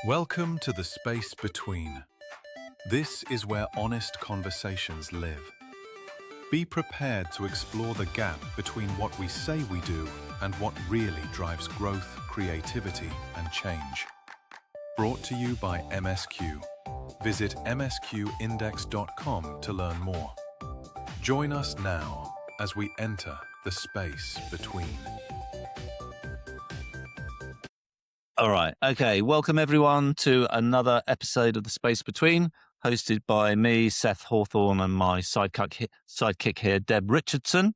Welcome to the space between. This is where honest conversations live. Be prepared to explore the gap between what we say we do and what really drives growth, creativity, and change. Brought to you by MSQ. Visit msqindex.com to learn more. Join us now as we enter the space between. All right. Okay. Welcome, everyone, to another episode of The Space Between, hosted by me, Seth Hawthorne, and my sidekick here, Deb Richardson.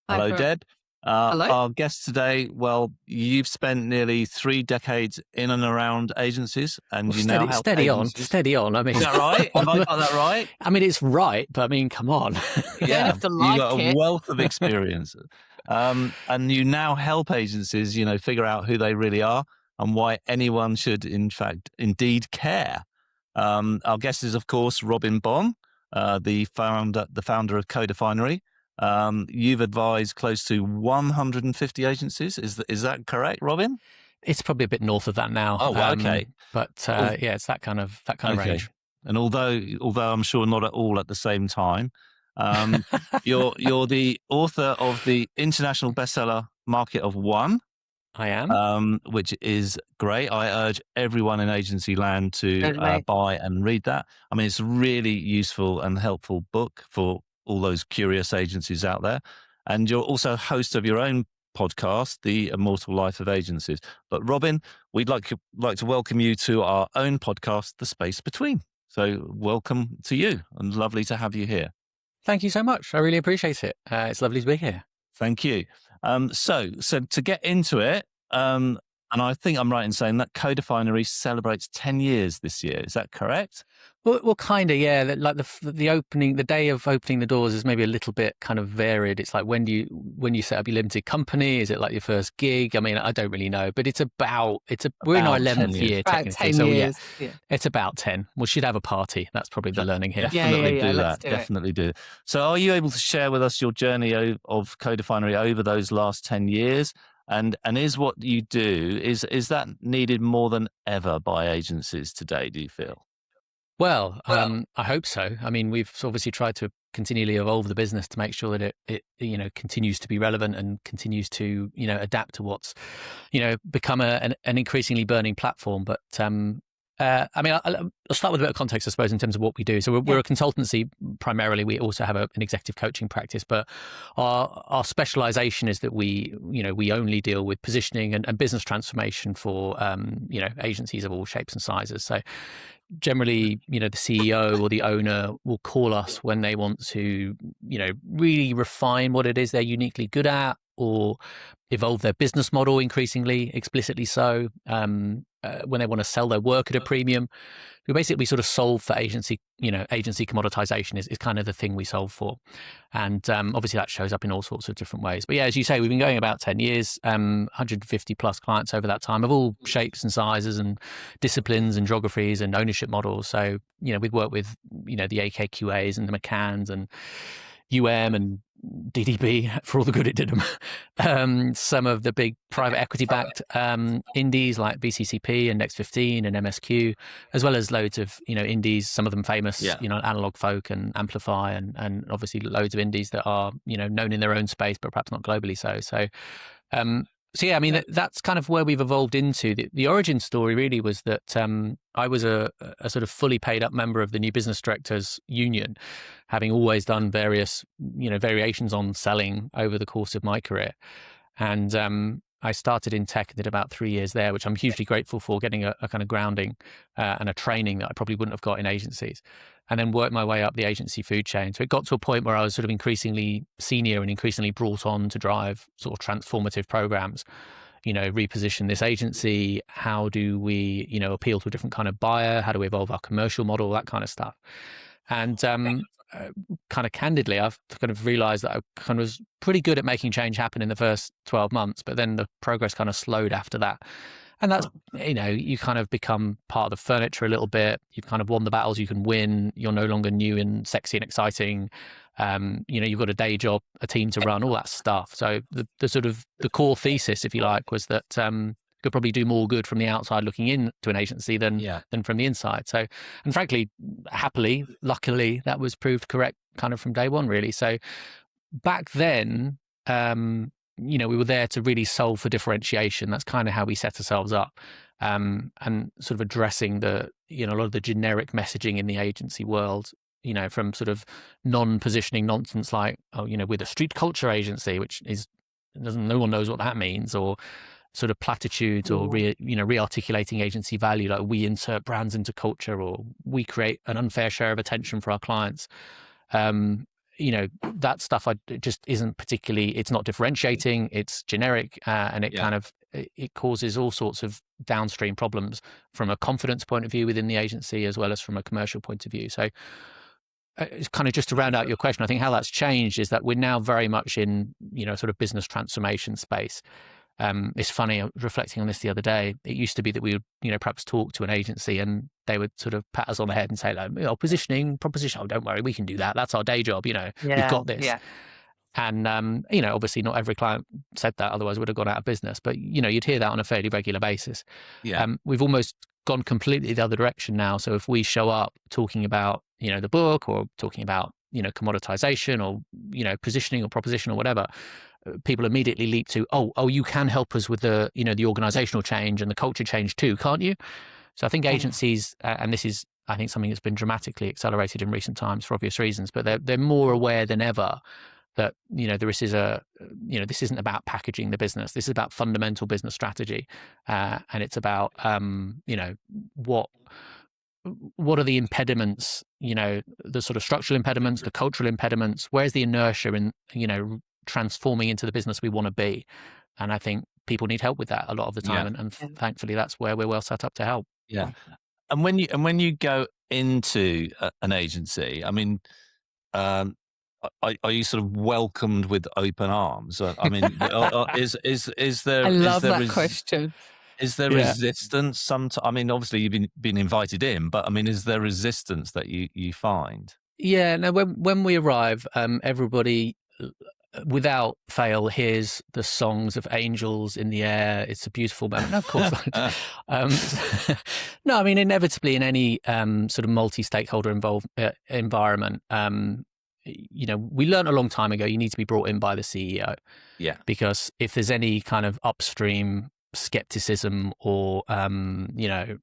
Hello, Deb. Hello. Our guest today, well, you've spent nearly 3 decades in and around agencies, and you now help steady agencies. on. I mean, Is that right? Have I got that right? I mean, it's right, but I mean, come on. Yeah, have to you've like got a it. wealth of experience. And you now help agencies, figure out who they really are and why anyone should, indeed care. Our guest is, of course, Robin Bonn, the founder of Definery. You've advised close to 150 agencies. Is that correct, Robin? It's probably a bit north of that now. Oh, well, okay. But yeah, it's that kind of range. And although I'm sure not at all at the same time, you're the author of the international bestseller Market of One. I am. Which is great. I urge everyone in agency land to buy and read that. I mean, it's a really useful and helpful book for all those curious agencies out there. And you're also host of your own podcast, The Immortal Life of Agencies. But Robin, we'd like to welcome you to our own podcast, The Space Between. So welcome to you, and lovely to have you here. Thank you so much. I really appreciate it. It's lovely to be here. Thank you. So to get into it, and I think I'm right in saying that Definery celebrates 10 years this year. Is that correct? Well, kind of, yeah. Like the day of opening the doors is maybe a little bit kind of varied. It's like when you set up your limited company, is it like your first gig? I mean, I don't really know, but we're in our 11th year technically. About 10 years. Yeah, it's about 10. We should have a party. That's probably the learning here. Definitely do let's that. do it. Definitely do. So are you able to share with us your journey of Definery over those last 10 years? And is what you do, is that needed more than ever by agencies today, do you feel? Well, I hope so. I mean, we've obviously tried to continually evolve the business to make sure that it continues to be relevant and continues to, adapt to what's, become an increasingly burning platform. But I mean, I'll start with a bit of context, I suppose, in terms of what we do. So we're a consultancy primarily. We also have an executive coaching practice, but our specialization is that we only deal with positioning and business transformation for agencies of all shapes and sizes. So generally, the CEO or the owner will call us when they want to, really refine what it is they're uniquely good at, or evolve their business model increasingly, explicitly so. When they want to sell their work at a premium, we sort of solve for agency commoditisation is kind of the thing we solve for. And obviously that shows up in all sorts of different ways. But yeah, as you say, we've been going about 10 years, 150 plus clients over that time of all shapes and sizes and disciplines and geographies and ownership models. So, we've worked with, the AKQAs and the McCanns and and DDB for all the good it did them. Some of the big private equity-backed indies like BCCP and Next 15 and MSQ, as well as loads of indies, some of them famous, Analog Folk and Amplify, and obviously loads of indies that are known in their own space, but perhaps not globally so. So yeah, I mean, that's kind of where we've evolved into. The origin story really was that I was a sort of fully paid up member of the New Business Directors Union, having always done various, variations on selling over the course of my career. And I started in tech and did about 3 years there, which I'm hugely grateful for, getting a kind of grounding and a training that I probably wouldn't have got in agencies, and then worked my way up the agency food chain. So it got to a point where I was sort of increasingly senior and increasingly brought on to drive sort of transformative programs, reposition this agency. How do we, appeal to a different kind of buyer? How do we evolve our commercial model? That kind of stuff. And kind of candidly, I've kind of realized that I kind of was pretty good at making change happen in the first 12 months, but then the progress kind of slowed after that. And that's, you kind of become part of the furniture a little bit. You've kind of won the battles you can win. You're no longer new and sexy and exciting. You've got a day job, a team to run, all that stuff. So the sort of the core thesis, if you like, was that could probably do more good from the outside looking into an agency than from the inside. So, and frankly, happily, luckily, that was proved correct kind of from day one, really. So back then, we were there to really solve for differentiation. That's kind of how we set ourselves up, and sort of addressing a lot of the generic messaging in the agency world, from sort of non-positioning nonsense like, we're the street culture agency, which no one knows what that means, or sort of platitudes, or re-articulating agency value, like we insert brands into culture, or we create an unfair share of attention for our clients. That stuff just isn't particularly, it's not differentiating, it's generic, and it kind of, it causes all sorts of downstream problems from a confidence point of view within the agency, as well as from a commercial point of view. So it's kind of just to round out your question, I think how that's changed is that we're now very much in, sort of business transformation space. It's funny, I was reflecting on this the other day. It used to be that we would, perhaps talk to an agency and they would sort of pat us on the head and say, like, positioning, proposition, don't worry, we can do that. That's our day job, we've got this. Yeah. And, obviously not every client said that, otherwise would have gone out of business. But, you'd hear that on a fairly regular basis. Yeah. We've almost gone completely the other direction now. So if we show up talking about, the book, or talking about, commoditisation, or, positioning or proposition or whatever, people immediately leap to, oh, you can help us with the, the organisational change and the culture change too, can't you? So I think agencies, and this is, I think, something that's been dramatically accelerated in recent times for obvious reasons, but they're more aware than ever that, this isn't about packaging the business. This is about fundamental business strategy. And it's about, what are the impediments, the sort of structural impediments, the cultural impediments, where's the inertia in, transforming into the business we want to be. And I think people need help with that a lot of the time. And thankfully that's where we're well set up to help. Yeah. And when you go into an agency, I mean, are you sort of welcomed with open arms? I mean, is there? I love that question. Is there resistance? I mean, obviously you've been invited in, but I mean, is there resistance that you find? Yeah. No. When we arrive, everybody, without fail, hears the songs of angels in the air. It's a beautiful moment. No, of course not. No, I mean, inevitably in any sort of multi-stakeholder involved environment, we learned a long time ago, you need to be brought in by the CEO. Yeah. Because if there's any kind of upstream skepticism or,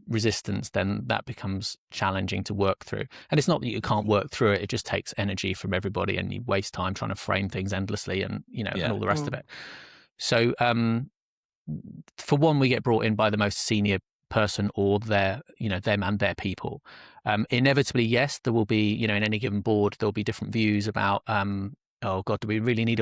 resistance, then that becomes challenging to work through. And it's not that you can't work through it. It just takes energy from everybody, and you waste time trying to frame things endlessly and, and all the rest of it. So, for one, we get brought in by the most senior person or them and their people. Inevitably, yes, there will be, in any given board, there'll be different views about, oh God, do we really need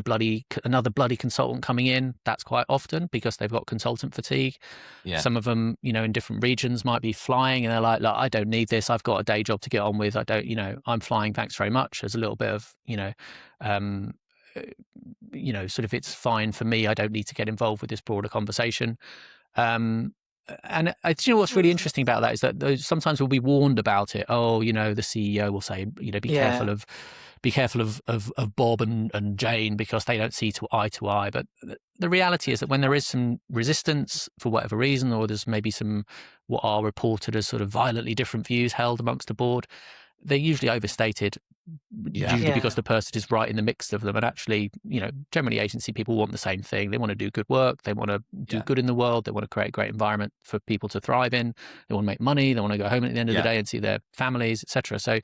another bloody consultant coming in? That's quite often because they've got consultant fatigue. Yeah. Some of them, in different regions might be flying and they're like, look, I don't need this. I've got a day job to get on with. I don't, I'm flying. Thanks very much. There's a little bit of, sort of, it's fine for me. I don't need to get involved with this broader conversation. And what's really interesting about that is that sometimes we'll be warned about it. Oh, the CEO will say, be careful of Bob and Jane because they don't see eye to eye. But the reality is that when there is some resistance for whatever reason, or there's maybe some what are reported as sort of violently different views held amongst the board, they're usually overstated, usually because the person is right in the mix of them. And actually, generally agency people want the same thing. They want to do good work. They want to do good in the world. They want to create a great environment for people to thrive in. They want to make money. They want to go home at the end of the day and see their families, etc. So,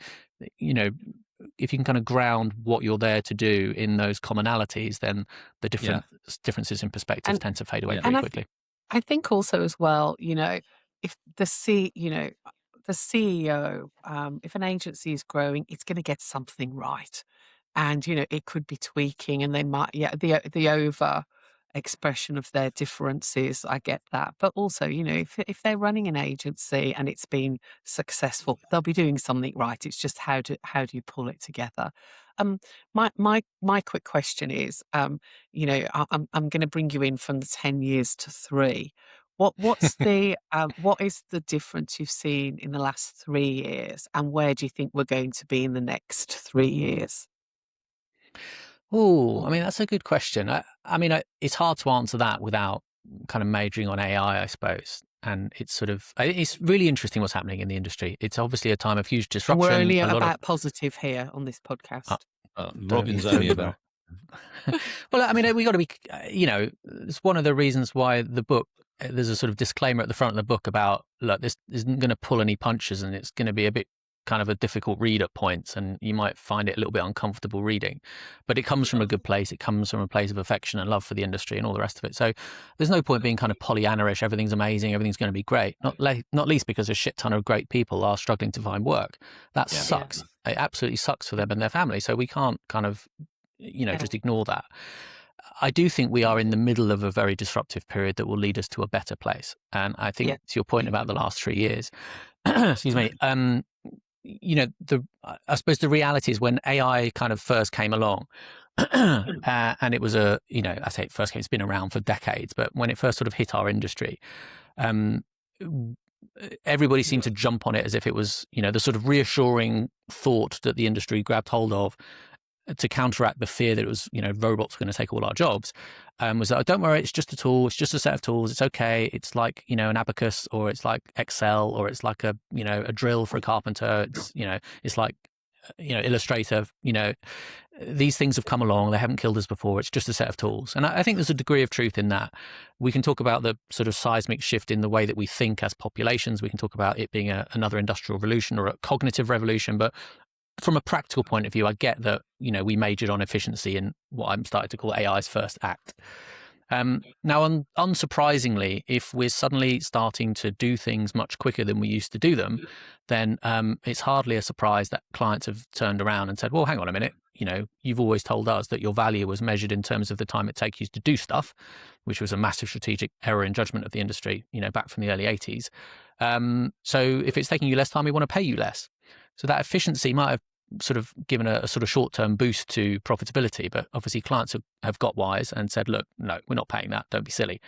if you can kind of ground what you're there to do in those commonalities, then the differences in perspective tend to fade away pretty quickly. I think also as well, if the CEO, if an agency is growing, it's going to get something right. And, it could be tweaking and they might, the over expression of their differences. I get that. But also, if they're running an agency and it's been successful, they'll be doing something right. It's just how do you pull it together? My quick question is, I'm going to bring you in from the 10 years to 3. What's the what is the difference you've seen in the last 3 years, and where do you think we're going to be in the next 3 years? Oh, I mean, that's a good question. I mean, it's hard to answer that without kind of majoring on AI, I suppose. And it's really interesting what's happening in the industry. It's obviously a time of huge disruption. And we're only about positive here on this podcast. Robin's only about. Well, I mean, we got to be, it's one of the reasons why the book, there's a sort of disclaimer at the front of the book about, look, this isn't going to pull any punches and it's going to be a bit kind of a difficult read at points and you might find it a little bit uncomfortable reading, but it comes from a good place. It comes from a place of affection and love for the industry and all the rest of it. So there's no point being kind of Pollyanna-ish, everything's amazing, everything's going to be great. Not least because a shit ton of great people are struggling to find work. That sucks. It absolutely sucks for them and their family. So we can't kind of, just ignore that. I do think we are in the middle of a very disruptive period that will lead us to a better place. And I think to your point about the last 3 years, excuse me, I suppose the reality is when AI kind of first came along, and it was I say it first came, it's been around for decades, but when it first sort of hit our industry, everybody seemed to jump on it as if it was, the sort of reassuring thought that the industry grabbed hold of to counteract the fear that it was, robots were going to take all our jobs, was that, don't worry, it's just a tool, it's just a set of tools, it's okay, it's like, an abacus, or it's like Excel, or it's like a drill for a carpenter, it's like, Illustrator, these things have come along, they haven't killed us before, it's just a set of tools. And I think there's a degree of truth in that. We can talk about the sort of seismic shift in the way that we think as populations, we can talk about it being another industrial revolution or a cognitive revolution, but from a practical point of view, I get that, we majored on efficiency in what I'm starting to call AI's first act. Now, unsurprisingly, if we're suddenly starting to do things much quicker than we used to do them, then it's hardly a surprise that clients have turned around and said, well, hang on a minute, you've always told us that your value was measured in terms of the time it takes you to do stuff, which was a massive strategic error in judgment of the industry, back from the early 80s. So if it's taking you less time, we want to pay you less. So that efficiency might have sort of given a sort of short-term boost to profitability, but obviously clients have got wise and said, look, no, we're not paying that, don't be silly.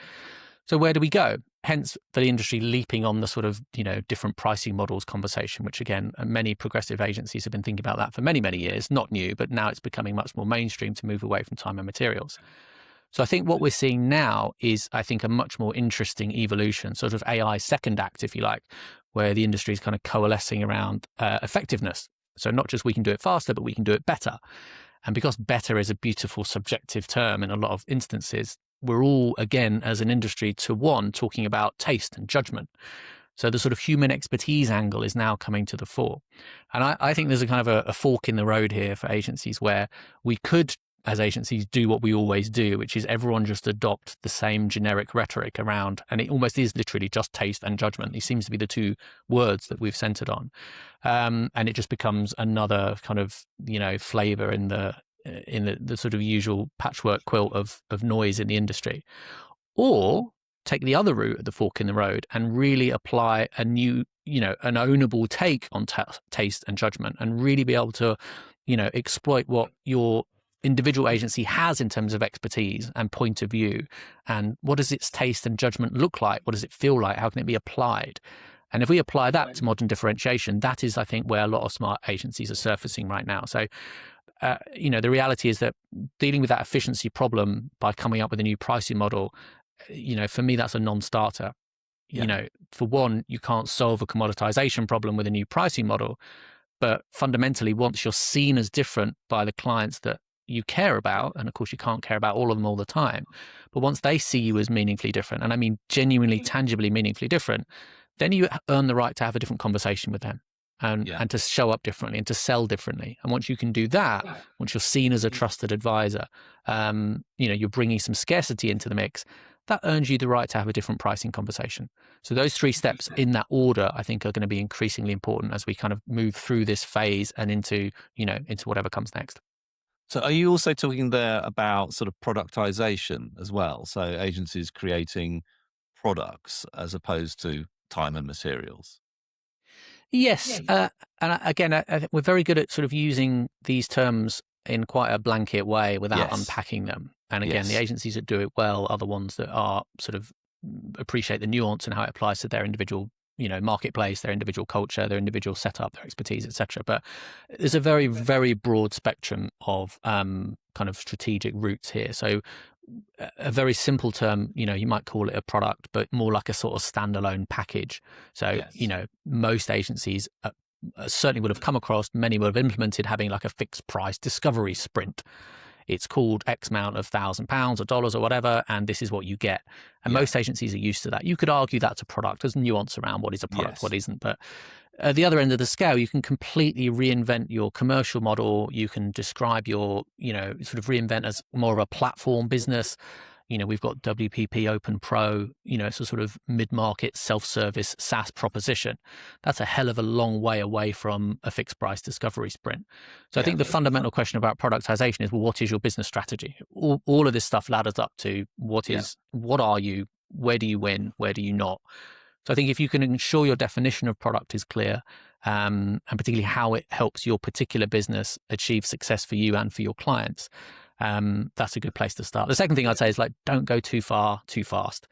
So where do we go? Hence the industry leaping on the sort of, different pricing models conversation, which again, many progressive agencies have been thinking about that for many, many years, not new, but now it's becoming much more mainstream to move away from time and materials. So I think what we're seeing now is, I think, a much more interesting evolution, sort of AI second act, if you like, where the industry is kind of coalescing around effectiveness. So not just we can do it faster, but we can do it better. And because better is a beautiful subjective term in a lot of instances, we're all, again, as an industry, talking about taste and judgment. So the sort of human expertise angle is now coming to the fore. And I think there's a kind of a fork in the road here for agencies where we could, as agencies, do what we always do, which is everyone just adopt the same generic rhetoric around, and it almost is literally just taste and judgment. These seems to be the two words that we've centered on. And it just becomes another kind of, flavor in the sort of usual patchwork quilt of noise in the industry. Or take the other route at the fork in the road and really apply a new, an ownable take on taste and judgment, and really be able to, exploit what your individual agency has in terms of expertise and point of view, and what does its taste and judgment look like? What does it feel like? How can it be applied? And if we apply that to modern differentiation, that is, I think, where a lot of smart agencies are surfacing right now. So, the reality is that dealing with that efficiency problem by coming up with a new pricing model, for me, that's a non-starter. Yeah. For one, you can't solve a commoditisation problem with a new pricing model, but fundamentally, once you're seen as different by the clients that you care about, and of course you can't care about all of them all the time, but once they see you as meaningfully different, and I mean genuinely, tangibly, meaningfully different, then you earn the right to have a different conversation with them and to show up differently and to sell differently. And once you can do that, once you're seen as a trusted advisor, you're bringing some scarcity into the mix, that earns you the right to have a different pricing conversation. So those three steps in that order, I think, are going to be increasingly important as we kind of move through this phase and into whatever comes next. So are you also talking there about sort of productization as well? So agencies creating products as opposed to time and materials? Yes. And again, I think we're very good at sort of using these terms in quite a blanket way without unpacking them. And again, the agencies that do it well are the ones that are sort of appreciate the nuance and how it applies to their individual marketplace, their individual culture, their individual setup, their expertise, etc. But there's a very, very broad spectrum of kind of strategic routes here. So a very simple term, you might call it a product, but more like a sort of standalone package. So, most agencies certainly would have come across, many would have implemented having like a fixed price discovery sprint. It's called X amount of £1,000 or dollars or whatever, and this is what you get. And most agencies are used to that. You could argue that's a product. There's nuance around what is a product, what isn't. But at the other end of the scale, you can completely reinvent your commercial model. You can describe your, sort of reinvent as more of a platform business. We've got WPP Open Pro, it's a sort of mid-market self-service SaaS proposition. That's a hell of a long way away from a fixed price discovery sprint. So I think the fundamental question about productization is, well, what is your business strategy? All of this stuff ladders up to what are you, where do you win, where do you not? So I think if you can ensure your definition of product is clear, and particularly how it helps your particular business achieve success for you and for your clients, that's a good place to start. The second thing I'd say is don't go too far too fast.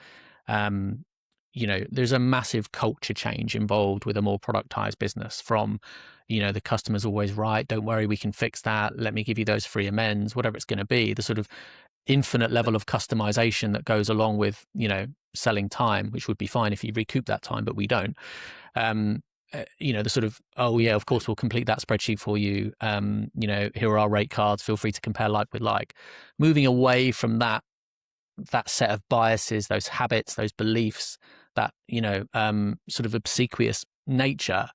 There's a massive culture change involved with a more productized business from, the customer's always right. Don't worry, we can fix that. Let me give you those free amends, whatever it's going to be. The sort of infinite level of customization that goes along with, selling time, which would be fine if you recoup that time, but we don't. The sort of, of course, we'll complete that spreadsheet for you. Here are our rate cards. Feel free to compare like with like. Moving away from that set of biases, those habits, those beliefs, that, sort of obsequious nature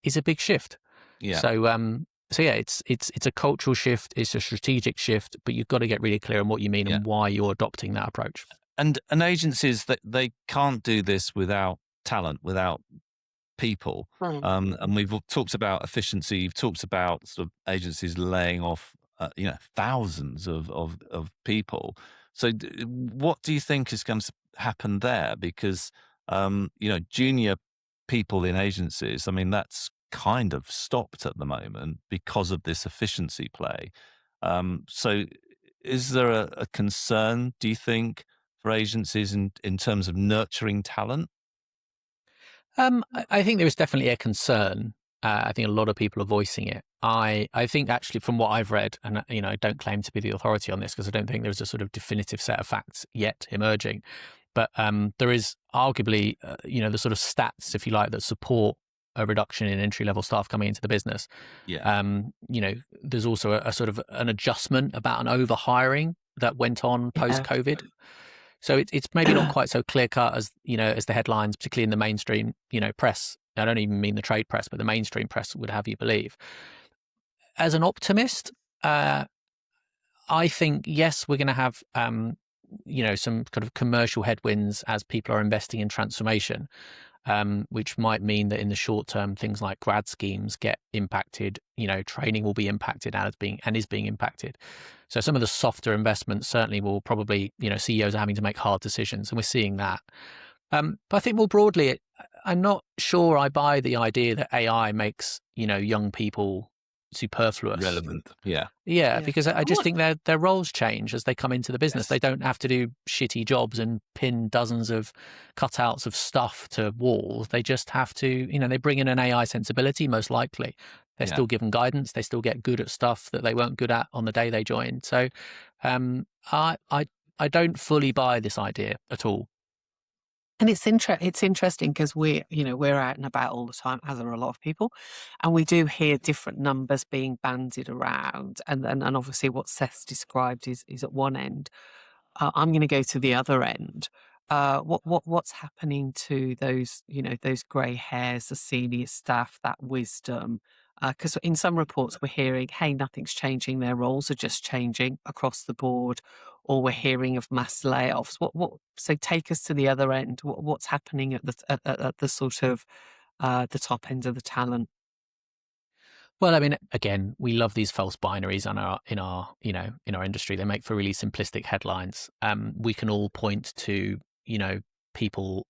is a big shift. Yeah. So yeah, it's a cultural shift. It's a strategic shift, but you've got to get really clear on what you mean and why you're adopting that approach. And agencies, that they can't do this without talent, without people. And we've talked about efficiency. You've talked about sort of agencies laying off, thousands of people. So what do you think is going to happen there? Because, junior people in agencies, I mean, that's kind of stopped at the moment because of this efficiency play. So is there a concern, do you think, for agencies in terms of nurturing talent? I think there is definitely a concern. I think a lot of people are voicing it. I think actually from what I've read, and I don't claim to be the authority on this because I don't think there's a sort of definitive set of facts yet emerging, but there is arguably, the sort of stats, if you like, that support a reduction in entry-level staff coming into the business. There's also a sort of an adjustment about an over-hiring that went on post-COVID. So it's maybe not quite so clear-cut as the headlines, particularly in the mainstream press. I don't even mean the trade press, but the mainstream press would have you believe. As an optimist, I think yes, we're going to have some kind of commercial headwinds as people are investing in transformation, which might mean that in the short term things like grad schemes get impacted. Training will be impacted and is being impacted. So some of the softer investments certainly will probably, CEOs are having to make hard decisions, and we're seeing that. But I think more broadly, I'm not sure I buy the idea that AI makes, young people superfluous. Relevant. Yeah, because I just think their roles change as they come into the business. Yes. They don't have to do shitty jobs and pin dozens of cutouts of stuff to walls. They just have to, they bring in an AI sensibility, most likely. They're still given guidance. They still get good at stuff that they weren't good at on the day they joined. So I don't fully buy this idea at all. And it's interesting because we're out and about all the time, as are a lot of people, and we do hear different numbers being bandied around. And obviously what Seth's described is at one end. I'm going to go to the other end. What's happening to those grey hairs, the senior staff, that wisdom? Because in some reports we're hearing, hey, nothing's changing, their roles are just changing across the board, or we're hearing of mass layoffs. So take us to the other end. What's happening at the sort of the top end of the talent? Well, I mean, again, we love these false binaries in our industry. They make for really simplistic headlines. We can all point to people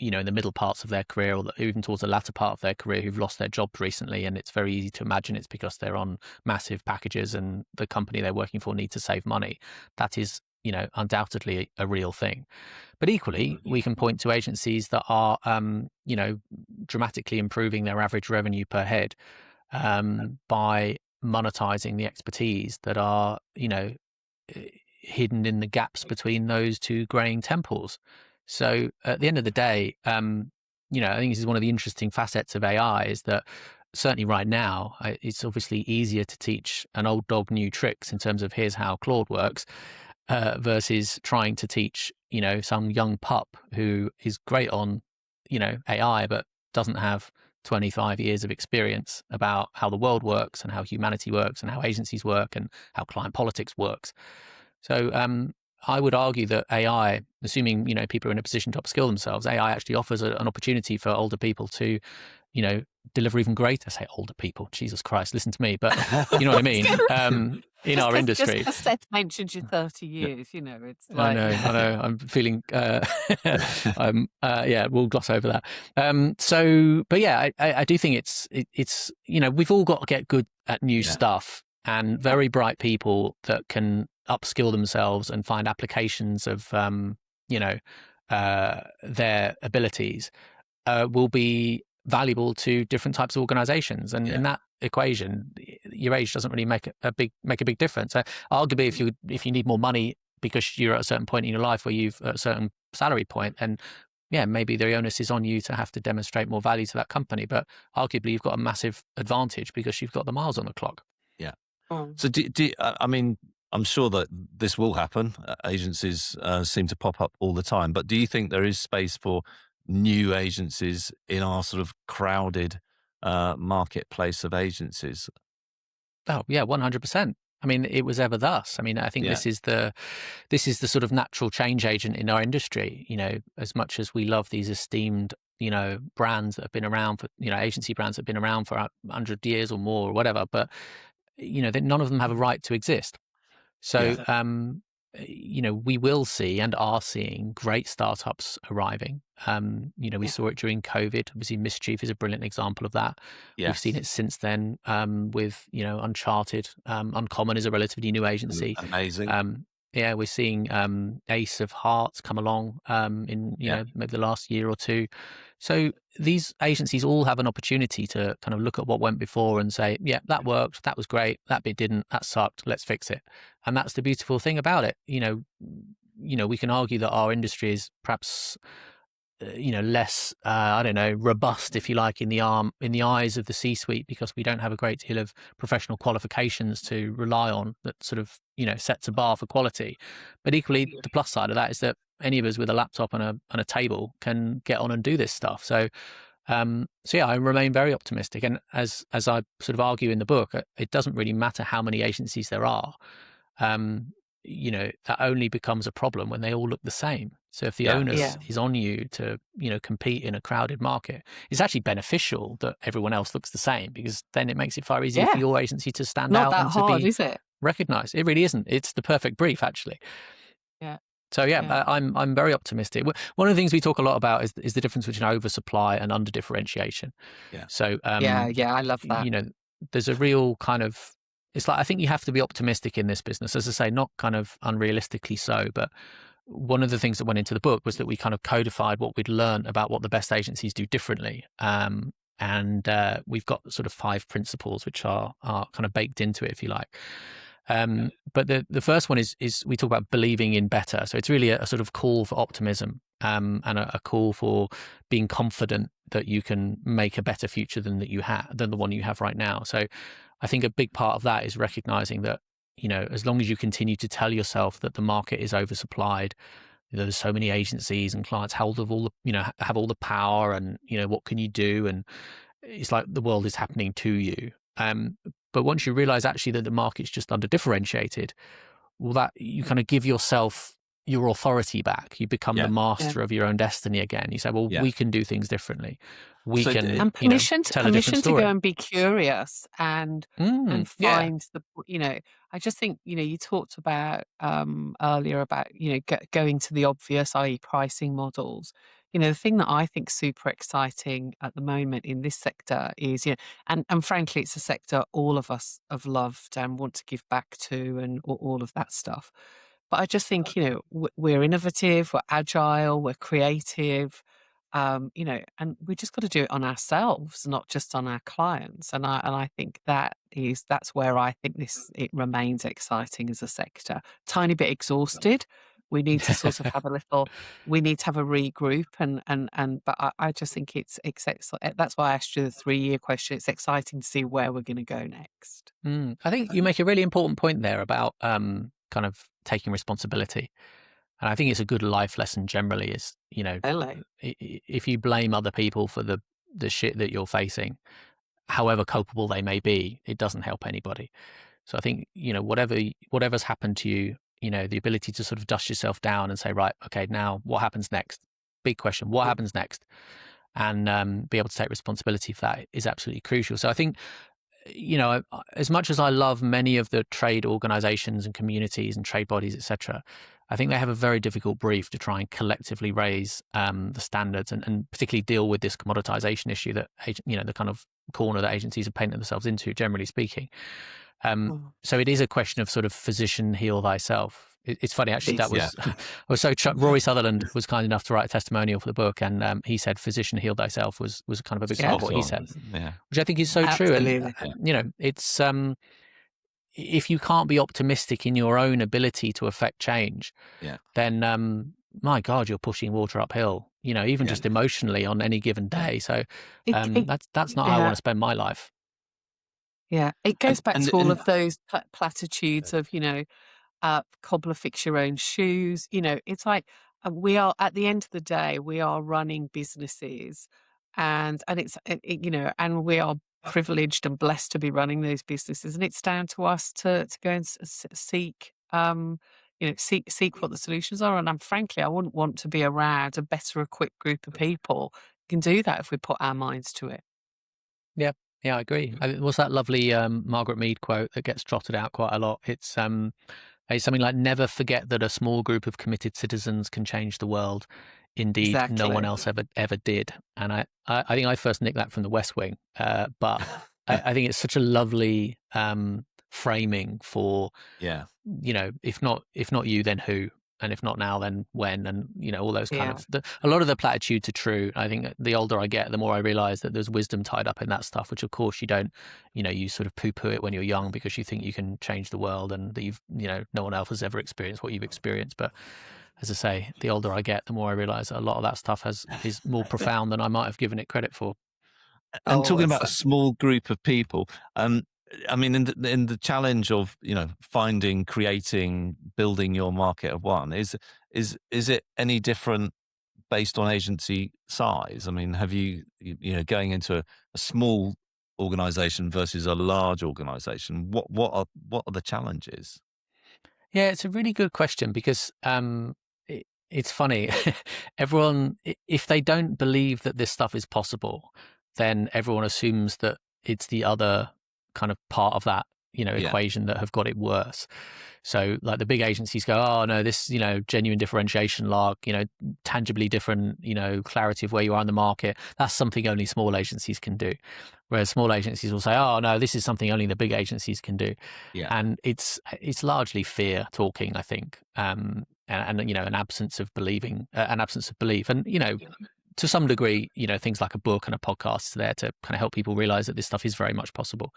in the middle parts of their career, or even towards the latter part of their career, who've lost their jobs recently, and it's very easy to imagine it's because they're on massive packages and the company they're working for needs to save money. That is, undoubtedly a real thing. But equally, we can point to agencies that are, dramatically improving their average revenue per head by monetizing the expertise that are, hidden in the gaps between those two greying temples. So at the end of the day, I think this is one of the interesting facets of AI, is that certainly right now, it's obviously easier to teach an old dog new tricks in terms of here's how Claude works, versus trying to teach, some young pup who is great on, AI, but doesn't have 25 years of experience about how the world works and how humanity works and how agencies work and how client politics works. So I would argue that AI, assuming, people are in a position to upskill themselves, AI actually offers an opportunity for older people to, deliver even greater. Say older people, Jesus Christ, listen to me, but you know what I mean. In our industry, just because Seth mentioned you 30 years, it's like I know. I'm feeling. We'll gloss over that. I do think it's we've all got to get good at new stuff, and very bright people that can upskill themselves and find applications of their abilities will be valuable to different types of organizations, and in that equation, your age doesn't really make a big difference. Arguably, if you need more money because you're at a certain point in your life where you've at a certain salary point, then maybe the onus is on you to have to demonstrate more value to that company. But arguably, you've got a massive advantage because you've got the miles on the clock. Yeah. So I'm sure that this will happen. Agencies seem to pop up all the time, but do you think there is space for new agencies in our sort of crowded marketplace of agencies? Oh yeah, 100%. I mean, it was ever thus. I mean, I think this is the sort of natural change agent in our industry. As much as we love these esteemed, brands that have been around for, agency brands that have been around for 100 years or more or whatever, but none of them have a right to exist. So, we will see and are seeing great startups arriving. We saw it during COVID. Obviously, Mischief is a brilliant example of that. Yes. We've seen it since then with, Uncharted. Uncommon is a relatively new agency. Amazing. We're seeing Ace of Hearts come along in maybe the last year or two. So these agencies all have an opportunity to kind of look at what went before and say, yeah, that worked, that was great, that bit didn't, that sucked, let's fix it. And that's the beautiful thing about it. We can argue that our industry is perhaps less robust, if you like, in the eyes of the C-suite, because we don't have a great deal of professional qualifications to rely on that sort of sets a bar for quality. But equally, the plus side of that is that any of us with a laptop and a table can get on and do this stuff. So I remain very optimistic, and as I sort of argue in the book, it doesn't really matter how many agencies there are. That only becomes a problem when they all look the same. So if the onus is on you to, compete in a crowded market, it's actually beneficial that everyone else looks the same, because then it makes it far easier for your agency to stand out and to be recognized. It really isn't. It's the perfect brief, actually. Yeah. So I'm very optimistic. One of the things we talk a lot about is the difference between oversupply and under-differentiation. Yeah. So I love that. There's a real kind of, it's like, I think you have to be optimistic in this business, as I say, not kind of unrealistically so. But one of the things that went into the book was that we kind of codified what we'd learned about what the best agencies do differently. And we've got sort of 5 principles which are kind of baked into it, if you like. But the first one is we talk about believing in better. So it's really a sort of call for optimism, and a call for being confident that you can make a better future than the one you have right now. So I think a big part of that is recognizing that, as long as you continue to tell yourself that the market is oversupplied, there's so many agencies and clients have all the power, and, what can you do? And it's like the world is happening to you. But once you realize actually that the market's just under-differentiated, well, that you kind of give yourself your authority back. You become the master of your own destiny again. You say, well, we can do things differently. And permission tell a different story. to go and be curious and find the, I just think, you talked about earlier about, going to the obvious, i.e. pricing models. The thing that I think super exciting at the moment in this sector is, and frankly, it's a sector all of us have loved and want to give back to, and all of that stuff. But I just think, we're innovative, we're agile, we're creative. you know, and we just got to do it on ourselves, not just on our clients. And I think that's where I think it remains exciting as a sector. Tiny bit exhausted. We need to sort of have we need to have a regroup but I just think it's that's why I asked you the 3-year question. It's exciting to see where we're going to go next. I think you make a really important point there about kind of taking responsibility. And I think it's a good life lesson generally is, you know, if you blame other people for the shit that you're facing, however culpable they may be, it doesn't help anybody. So I think, you know, whatever's happened to you, you know, the ability to sort of dust yourself down and say, right, okay, now what happens next? Big question. What happens next? And be able to take responsibility for that is absolutely crucial. So I think, you know, as much as I love many of the trade organizations and communities and trade bodies, etc., I think they have a very difficult brief to try and collectively raise the standards and particularly deal with this commoditisation issue that, you know, the kind of corner that agencies have painted themselves into, generally speaking. So it is a question of sort of physician heal thyself. It's funny, actually, that was, I was so Rory Sutherland was kind enough to write a testimonial for the book, and he said, physician heal thyself was kind of a big part of what he said, which I think is so true. And, you know, it's, if you can't be optimistic in your own ability to affect change, then, my God, you're pushing water uphill, you know, even just emotionally on any given day. So that's not how I want to spend my life. Yeah, it goes back to all of those platitudes of, you know, cobbler fix your own shoes. You know, it's like we are, at the end of the day, we are running businesses, and it's you know, and we are privileged and blessed to be running those businesses, and it's down to us to go and seek you know, seek what the solutions are. And frankly, I wouldn't want to be around a better equipped group of people who can do that if we put our minds to it. Yeah, I agree. What's that lovely Margaret Mead quote that gets trotted out quite a lot? It's something like, never forget that a small group of committed citizens can change the world. Indeed, no one else ever did. And I think I first nicked that from The West Wing. But I think it's such a lovely framing for, you know, if not you, then who? And if not now, then when? And, you know, all those kind of, a lot of the platitudes are true. I think the older I get, the more I realize that there's wisdom tied up in that stuff, which of course you don't, you know, you sort of poo-poo it when you're young because you think you can change the world and that you've, you know, no one else has ever experienced what you've experienced. But as I say, the older I get, the more I realize that a lot of that stuff is more profound than I might have given it credit for. And talking about a small group of people, I mean, in the challenge of, you know, finding, creating, building your market of one, is it any different based on agency size? I mean, have you know, going into a small organization versus a large organization, what are the challenges? Yeah, it's a really good question because it's funny. Everyone, if they don't believe that this stuff is possible, then everyone assumes that it's the other kind of part of that, you know, equation that have got it worse. So like the big agencies go, oh no, this, you know, genuine differentiation lark, you know, tangibly different, you know, clarity of where you are in the market. That's something only small agencies can do. Whereas small agencies will say, oh no, this is something only the big agencies can do. And it's largely fear talking, I think. And you know, an absence of belief. And, you know, to some degree, you know, things like a book and a podcast are there to kind of help people realize that this stuff is very much possible.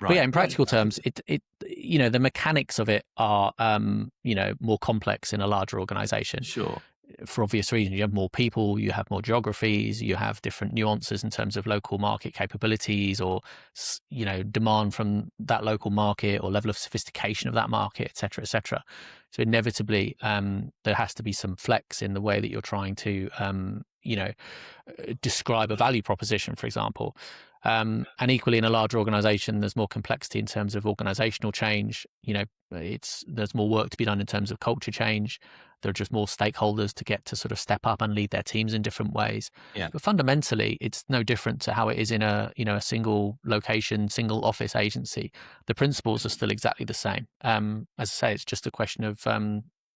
Right. But yeah, in practical terms, it you know, the mechanics of it are, you know, more complex in a larger organization. Sure. For obvious reasons, you have more people, you have more geographies, you have different nuances in terms of local market capabilities or, you know, demand from that local market or level of sophistication of that market, et cetera, et cetera. So inevitably, there has to be some flex in the way that you're trying to, you know, describe a value proposition, for example. And equally in a larger organization, there's more complexity in terms of organizational change. You know, there's more work to be done in terms of culture change. There are just more stakeholders to get to sort of step up and lead their teams in different ways. Yeah. But fundamentally, it's no different to how it is in a, you know, a single location, single office agency. The principles are still exactly the same. As I say, it's just a question of,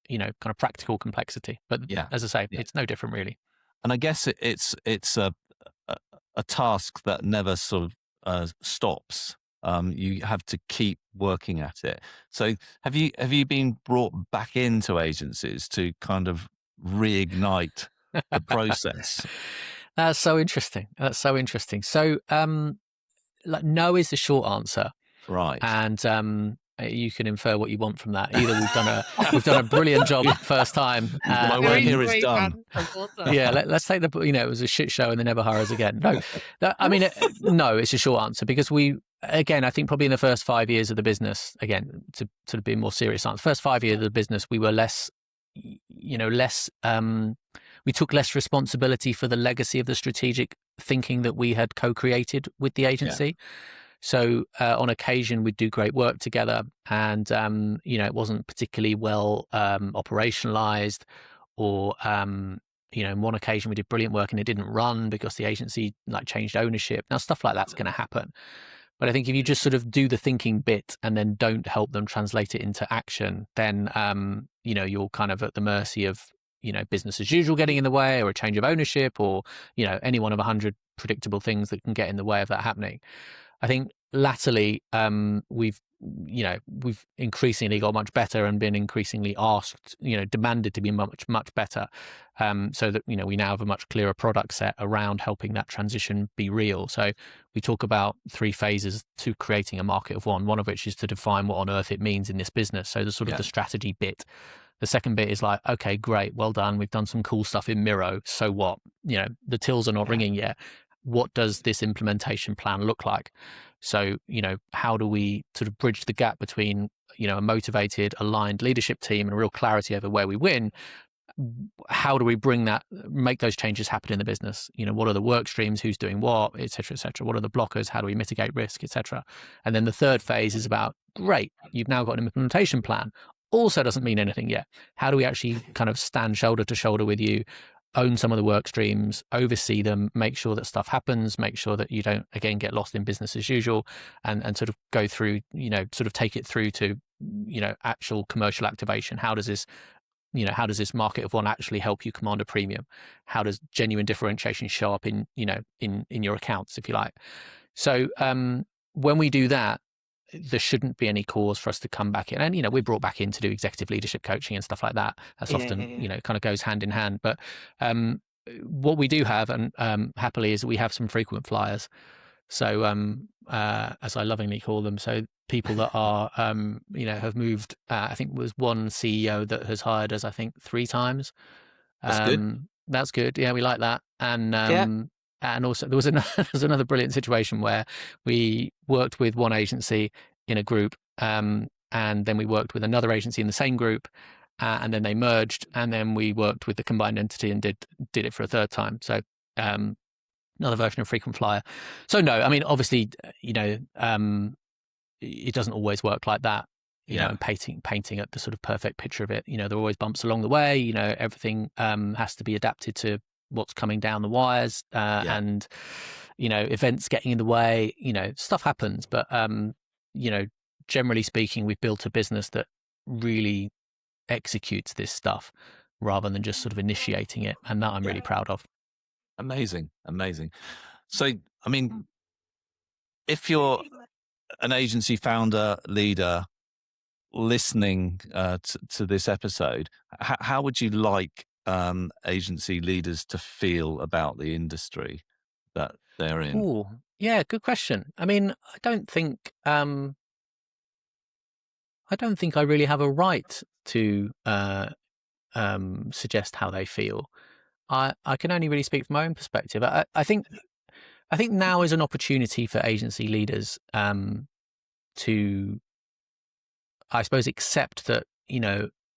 you know, kind of practical complexity. But as I say, it's no different really. And I guess it's a task that never sort of stops. You have to keep working at it. So have you been brought back into agencies to kind of reignite the process? That's so interesting. So, like, no is the short answer, Right. and you can infer what you want from that. Either we've done a brilliant job first time. My work here is done. Yeah, let's take it was a shit show and they never hire us again. No, I mean, no, it's a short answer because again, I think probably in the first 5 years of the business, again, to sort of be a more serious answer, first 5 years of the business, we were less, we took less responsibility for the legacy of the strategic thinking that we had co-created with the agency. Yeah. So on occasion, we'd do great work together and, it wasn't particularly well operationalized or, on one occasion we did brilliant work and it didn't run because the agency changed ownership. Now, stuff like that's going to happen. But I think if you just sort of do the thinking bit and then don't help them translate it into action, then, you're kind of at the mercy of, business as usual getting in the way or a change of ownership or, any one of 100 predictable things that can get in the way of that happening. I think latterly we've increasingly got much better and been increasingly asked, demanded to be much better, so that we now have a much clearer product set around helping that transition be real. So we talk about 3 phases to creating a market of one of which is to define what on earth it means in this business. So the sort of the strategy bit. The second bit is like, okay, great, well done. We've done some cool stuff in Miro. So what? The tills are not ringing yet. What does this implementation plan look like? So, how do we sort of bridge the gap between, a motivated, aligned leadership team and real clarity over where we win? How do we make those changes happen in the business? What are the work streams? Who's doing what, et cetera, et cetera? What are the blockers? How do we mitigate risk, et cetera? And then the third phase is about, great, you've now got an implementation plan. Also doesn't mean anything yet. How do we actually kind of stand shoulder to shoulder with you, own some of the work streams, oversee them, make sure that stuff happens, make sure that you don't, again, get lost in business as usual and sort of go through, sort of take it through to, actual commercial activation. How does this market of one actually help you command a premium? How does genuine differentiation show up in your accounts, if you like? So when we do that, there shouldn't be any cause for us to come back in. And, we're brought back in to do executive leadership coaching and stuff like that. That's often, kind of goes hand in hand. But what we do have, and happily, is we have some frequent flyers. So as I lovingly call them, so people that are, have moved, I think it was one CEO that has hired us, I think 3 times. That's good. That's good. Yeah, we like that. And also there was another brilliant situation where we worked with one agency in a group, and then we worked with another agency in the same group, and then they merged, and then we worked with the combined entity and did it for a third time. So another version of frequent flyer. So no, I mean, obviously, it doesn't always work like that. And painting at the sort of perfect picture of it. There are always bumps along the way. Everything has to be adapted to what's coming down the wires, and events getting in the way. Stuff happens, but generally speaking, we've built a business that really executes this stuff rather than just sort of initiating it, and that I'm really proud of. Amazing. So, I mean, if you're an agency founder, leader, listening to this episode, how would you like agency leaders to feel about the industry that they're in? Oh, yeah, good question. I mean, I don't think I really have a right to suggest how they feel. I can only really speak from my own perspective. I think now is an opportunity for agency leaders to, I suppose, accept that,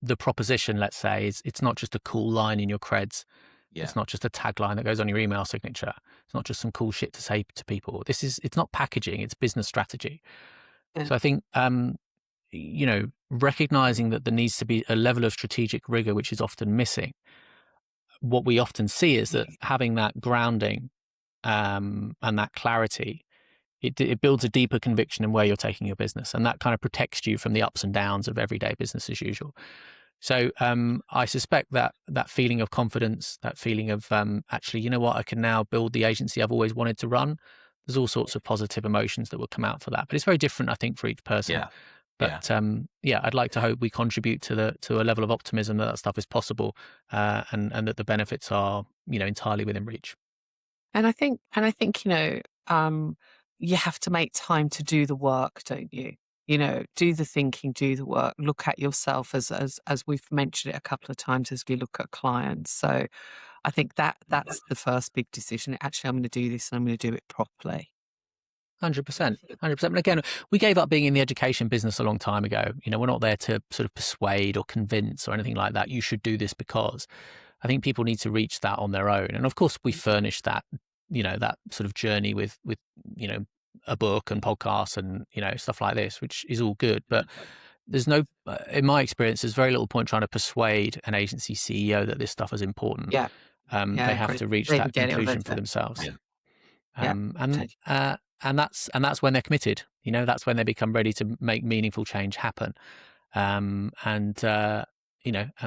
the proposition, let's say, is it's not just a cool line in your creds. Yeah. It's not just a tagline that goes on your email signature. It's not just some cool shit to say to people. It's not packaging, it's business strategy. Yeah. So I think, recognizing that there needs to be a level of strategic rigor, which is often missing. What we often see is that having that grounding and that clarity, it builds a deeper conviction in where you're taking your business, and that kind of protects you from the ups and downs of everyday business as usual. So I suspect that feeling of confidence, that feeling of actually, you know what, I can now build the agency I've always wanted to run. There's all sorts of positive emotions that will come out for that, but it's very different, I think, for each person. Yeah. But I'd like to hope we contribute to a level of optimism that stuff is possible, and that the benefits are, entirely within reach. And I think, you have to make time to do the work, don't you? Do the thinking, do the work, look at yourself as we've mentioned it a couple of times as we look at clients. So I think that's the first big decision. Actually, I'm going to do this and I'm going to do it properly. 100%. And again, we gave up being in the education business a long time ago. We're not there to sort of persuade or convince or anything like that. You should do this because. I think people need to reach that on their own. And of course, we furnish that, that sort of journey with a book and podcasts and, stuff like this, which is all good. But there's no, in my experience, there's very little point trying to persuade an agency CEO that this stuff is important. Yeah. They have to reach that conclusion for themselves. Yeah. And that's when they're committed. That's when they become ready to make meaningful change happen. And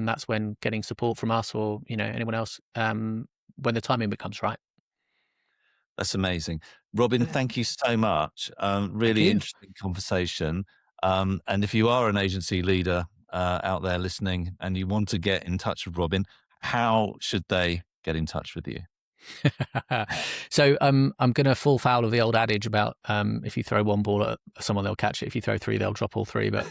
that's when getting support from us or, anyone else, when the timing becomes right. That's amazing. Robin, thank you so much. Really interesting conversation. And if you are an agency leader out there listening and you want to get in touch with Robin, how should they get in touch with you? So I'm going to fall foul of the old adage about if you throw one ball at someone, they'll catch it. If you throw three, they'll drop all three. But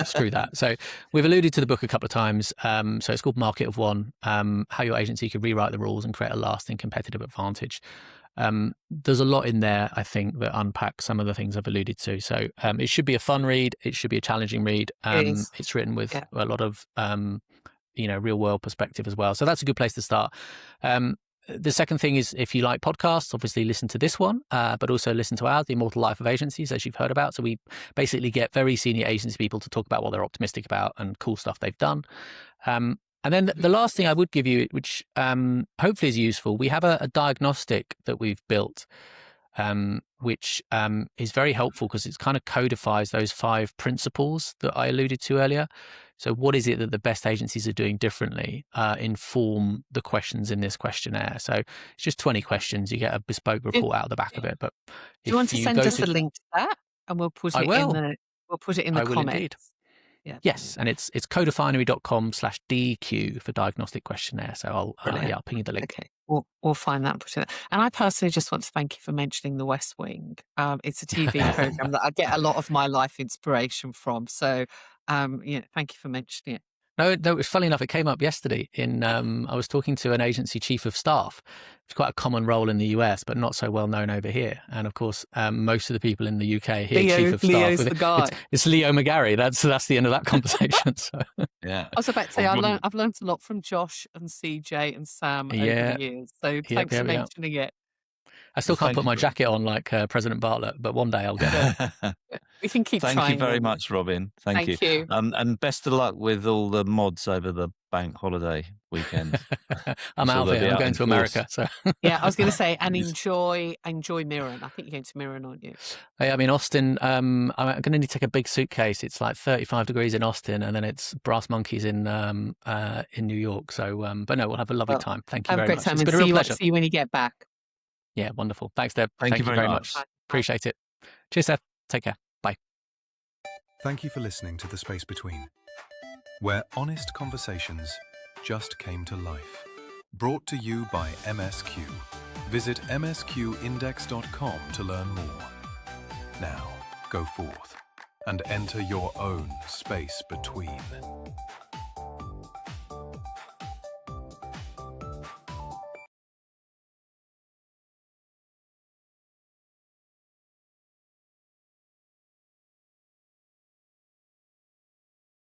screw that. So we've alluded to the book a couple of times. So it's called Market of One, how your agency could rewrite the rules and create a lasting competitive advantage. There's a lot in there, I think, that unpacks some of the things I've alluded to. So it should be a fun read. It should be a challenging read. It's written with a lot of real world perspective as well. So that's a good place to start. The second thing is, if you like podcasts, obviously listen to this one, but also listen to ours, The Immortal Life of Agencies, as you've heard about. So we basically get very senior agency people to talk about what they're optimistic about and cool stuff they've done. And then the last thing I would give you, which hopefully is useful, we have a diagnostic that we've built, which is very helpful because it kind of codifies those 5 principles that I alluded to earlier. So what is it that the best agencies are doing differently inform the questions in this questionnaire? So it's just 20 questions. You get a bespoke report out of the back of it. But do you want to send us a link to that? And we'll put it in the comments. Indeed. Yeah. Yes, and it's codefinery.com/DQ for diagnostic questionnaire. So I'll ping you the link. Okay, we'll find that and put it there. And I personally just want to thank you for mentioning The West Wing. It's a TV program that I get a lot of my life inspiration from. So, thank you for mentioning it. No, it was funny enough. It came up yesterday I was talking to an agency chief of staff. It's quite a common role in the US, but not so well known over here. And of course, most of the people in the UK hear chief of staff. Leo's the guy. It's Leo McGarry. That's the end of that conversation. So. Yeah. I was about to say, I've learned a lot from Josh and CJ and Sam over the years. So thanks for mentioning it. I still can't put my jacket on like President Bartlett, but one day I'll get there. We can keep trying. Thank you very much, Robin. Thank you. And best of luck with all the mods over the bank holiday weekend. I'm out of here. I'm going to America. So yeah, I was going to say, and enjoy Mirren. I think you're going to Mirren, aren't you? I'm in Austin. I'm going to need to take a big suitcase. It's like 35 degrees in Austin, and then it's brass monkeys in New York. So, but no, we'll have a lovely time. Thank you very much. It's been a real pleasure. See you when you get back. Yeah, wonderful. Thanks, Deb. Thank you very much. Appreciate it. Cheers, Seth. Take care. Bye. Thank you for listening to The Space Between, where honest conversations just came to life. Brought to you by MSQ. Visit msqindex.com to learn more. Now, go forth and enter your own space between.